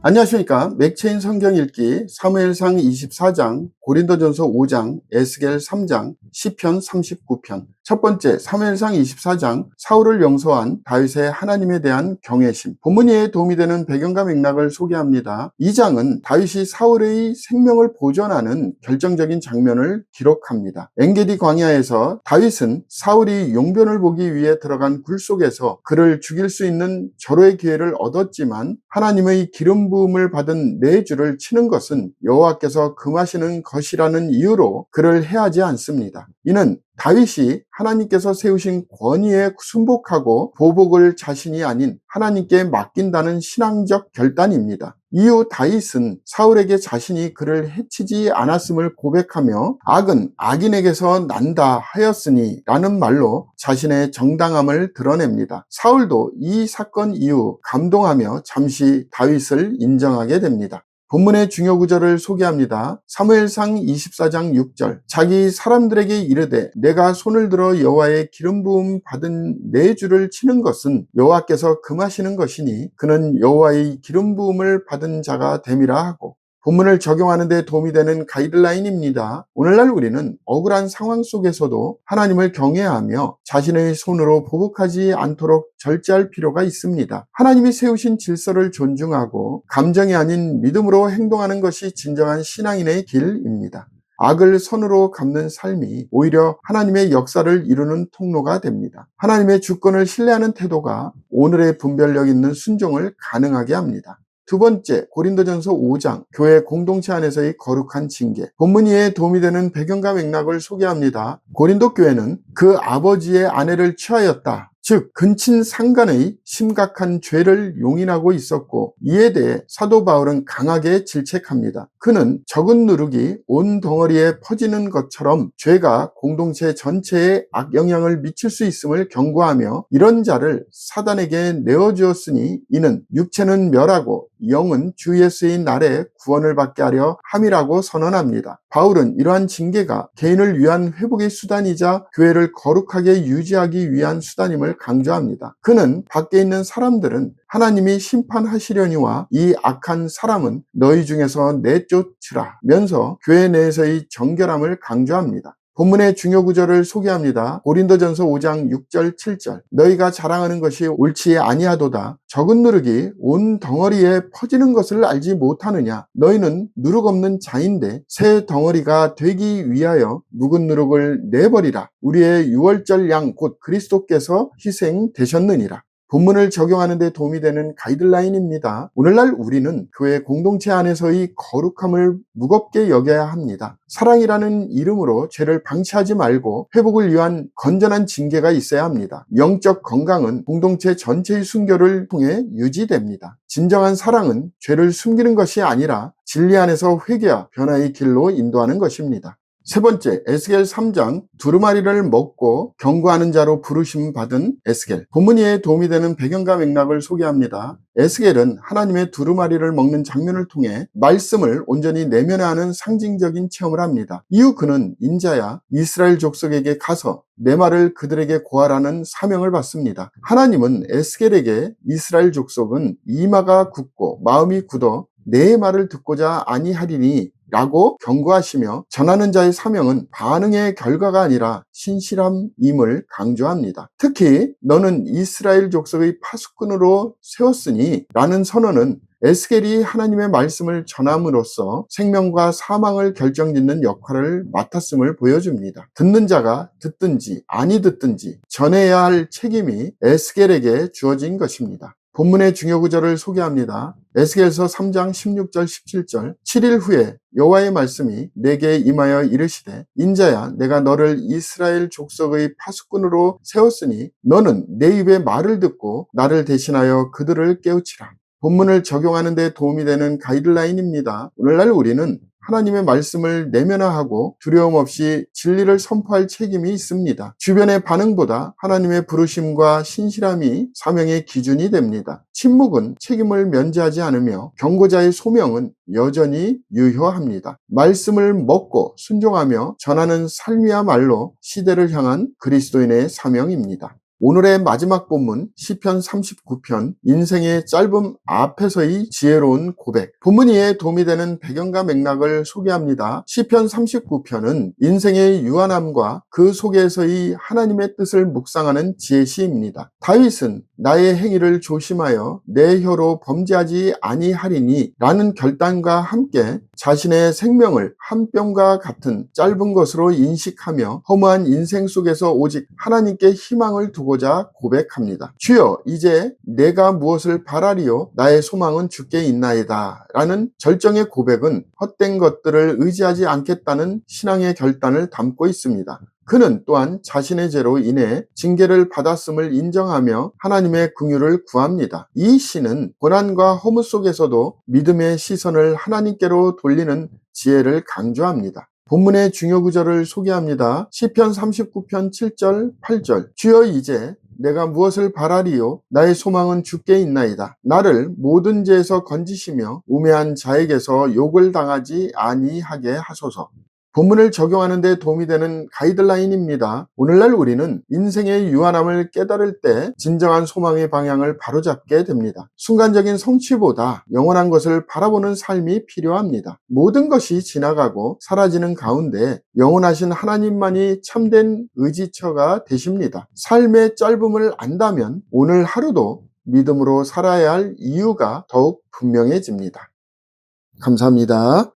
안녕하십니까. 맥체인 성경 읽기 사무엘상 24장, 고린도전서 5장, 에스겔 3장, 시편 39편. 첫 번째, 사무엘상 24장, 사울을 용서한 다윗의 하나님에 대한 경외심. 본문에 도움이 되는 배경과 맥락을 소개합니다. 이 장은 다윗이 사울의 생명을 보존하는 결정적인 장면을 기록합니다. 엔게디 광야에서 다윗은 사울이 용변을 보기 위해 들어간 굴 속에서 그를 죽일 수 있는 절호의 기회를 얻었지만 하나님의 기름 부음을 받은 네 줄을 치는 것은 여호와께서 금하시는 것이라는 이유로 그를 해하지 않습니다. 이는 다윗이 하나님께서 세우신 권위에 순복하고 보복을 자신이 아닌 하나님께 맡긴다는 신앙적 결단입니다. 이후 다윗은 사울에게 자신이 그를 해치지 않았음을 고백하며 악은 악인에게서 난다 하였으니 라는 말로 자신의 정당함을 드러냅니다. 사울도 이 사건 이후 감동하며 잠시 다윗을 인정하게 됩니다. 본문의 중요 구절을 소개합니다. 사무엘상 24장 6절. 자기 사람들에게 이르되 내가 손을 들어 여호와의 기름 부음 받은 네 줄을 치는 것은 여호와께서 금하시는 것이니 그는 여호와의 기름 부음을 받은 자가 됨이라 하고, 본문을 적용하는 데 도움이 되는 가이드라인입니다. 오늘날 우리는 억울한 상황 속에서도 하나님을 경외하며 자신의 손으로 보복하지 않도록 절제할 필요가 있습니다. 하나님이 세우신 질서를 존중하고 감정이 아닌 믿음으로 행동하는 것이 진정한 신앙인의 길입니다. 악을 선으로 갚는 삶이 오히려 하나님의 역사를 이루는 통로가 됩니다. 하나님의 주권을 신뢰하는 태도가 오늘의 분별력 있는 순종을 가능하게 합니다. 두 번째, 고린도전서 5장, 교회 공동체 안에서의 거룩한 징계. 본문 이에 도움이 되는 배경과 맥락을 소개합니다. 고린도 교회는 그 아버지의 아내를 취하였다, 즉 근친 상간의 심각한 죄를 용인하고 있었고, 이에 대해 사도 바울은 강하게 질책합니다. 그는 적은 누룩이 온 덩어리에 퍼지는 것처럼 죄가 공동체 전체에 악영향을 미칠 수 있음을 경고하며 이런 자를 사단에게 내어주었으니 이는 육체는 멸하고 영은 주 예수의 날에 구원을 받게 하려 함이라고 선언합니다. 바울은 이러한 징계가 개인을 위한 회복의 수단이자 교회를 거룩하게 유지하기 위한 수단임을 강조합니다. 그는 밖에 있는 사람들은 하나님이 심판하시려니와 이 악한 사람은 너희 중에서 내쫓으라 면서 교회 내에서의 정결함을 강조합니다. 본문의 중요 구절을 소개합니다. 고린도전서 5장 6절 7절. 너희가 자랑하는 것이 옳지 아니하도다. 적은 누룩이 온 덩어리에 퍼지는 것을 알지 못하느냐. 너희는 누룩 없는 자인데 새 덩어리가 되기 위하여 묵은 누룩을 내버리라. 우리의 유월절 양 곧 그리스도께서 희생되셨느니라. 본문을 적용하는 데 도움이 되는 가이드라인입니다. 오늘날 우리는 교회 공동체 안에서의 거룩함을 무겁게 여겨야 합니다. 사랑이라는 이름으로 죄를 방치하지 말고 회복을 위한 건전한 징계가 있어야 합니다. 영적 건강은 공동체 전체의 순교를 통해 유지됩니다. 진정한 사랑은 죄를 숨기는 것이 아니라 진리 안에서 회개와 변화의 길로 인도하는 것입니다. 세 번째, 에스겔 3장, 두루마리를 먹고 경고하는 자로 부르심 받은 에스겔. 본문 이에 도움이 되는 배경과 맥락을 소개합니다. 에스겔은 하나님의 두루마리를 먹는 장면을 통해 말씀을 온전히 내면화하는 상징적인 체험을 합니다. 이후 그는 인자야 이스라엘 족속에게 가서 내 말을 그들에게 고하라는 사명을 받습니다. 하나님은 에스겔에게 이스라엘 족속은 이마가 굳고 마음이 굳어 내 말을 듣고자 아니하리니 라고 경고하시며 전하는 자의 사명은 반응의 결과가 아니라 신실함임을 강조합니다. 특히 너는 이스라엘 족속의 파수꾼으로 세웠으니 라는 선언은 에스겔이 하나님의 말씀을 전함으로써 생명과 사망을 결정짓는 역할을 맡았음을 보여줍니다. 듣는 자가 듣든지 아니 듣든지 전해야 할 책임이 에스겔에게 주어진 것입니다. 본문의 중요 구절을 소개합니다. 에스겔서 3장 16절 17절. 7일 후에 여호와의 말씀이 내게 임하여 이르시되 인자야 내가 너를 이스라엘 족속의 파수꾼으로 세웠으니 너는 내 입의 말을 듣고 나를 대신하여 그들을 깨우치라. 본문을 적용하는 데 도움이 되는 가이드라인입니다. 오늘날 우리는 하나님의 말씀을 내면화하고 두려움 없이 진리를 선포할 책임이 있습니다. 주변의 반응보다 하나님의 부르심과 신실함이 사명의 기준이 됩니다. 침묵은 책임을 면제하지 않으며 경고자의 소명은 여전히 유효합니다. 말씀을 먹고 순종하며 전하는 삶이야말로 시대를 향한 그리스도인의 사명입니다. 오늘의 마지막 본문 시편 39편 인생의 짧음 앞에서의 지혜로운 고백. 본문 이에 도움이 되는 배경과 맥락을 소개합니다. 시편 39편은 인생의 유한함과 그 속에서의 하나님의 뜻을 묵상하는 지혜시입니다. 다윗은 나의 행위를 조심하여 내 혀로 범죄하지 아니하리니 라는 결단과 함께 자신의 생명을 한 뼘과 같은 짧은 것으로 인식하며 허무한 인생 속에서 오직 하나님께 희망을 두고자 고백합니다. 주여, 이제 내가 무엇을 바라리요? 나의 소망은 주께 있나이다 라는 절정의 고백은 헛된 것들을 의지하지 않겠다는 신앙의 결단을 담고 있습니다. 그는 또한 자신의 죄로 인해 징계를 받았음을 인정하며 하나님의 긍휼을 구합니다. 이 시는 고난과 허무 속에서도 믿음의 시선을 하나님께로 돌리는 지혜를 강조합니다. 본문의 중요 구절을 소개합니다. 시편 39편 7절 8절. 주여, 이제 내가 무엇을 바라리요? 나의 소망은 주께 있나이다. 나를 모든 죄에서 건지시며 우매한 자에게서 욕을 당하지 아니하게 하소서. 본문을 적용하는 데 도움이 되는 가이드라인입니다. 오늘날 우리는 인생의 유한함을 깨달을 때 진정한 소망의 방향을 바로잡게 됩니다. 순간적인 성취보다 영원한 것을 바라보는 삶이 필요합니다. 모든 것이 지나가고 사라지는 가운데 영원하신 하나님만이 참된 의지처가 되십니다. 삶의 짧음을 안다면 오늘 하루도 믿음으로 살아야 할 이유가 더욱 분명해집니다. 감사합니다.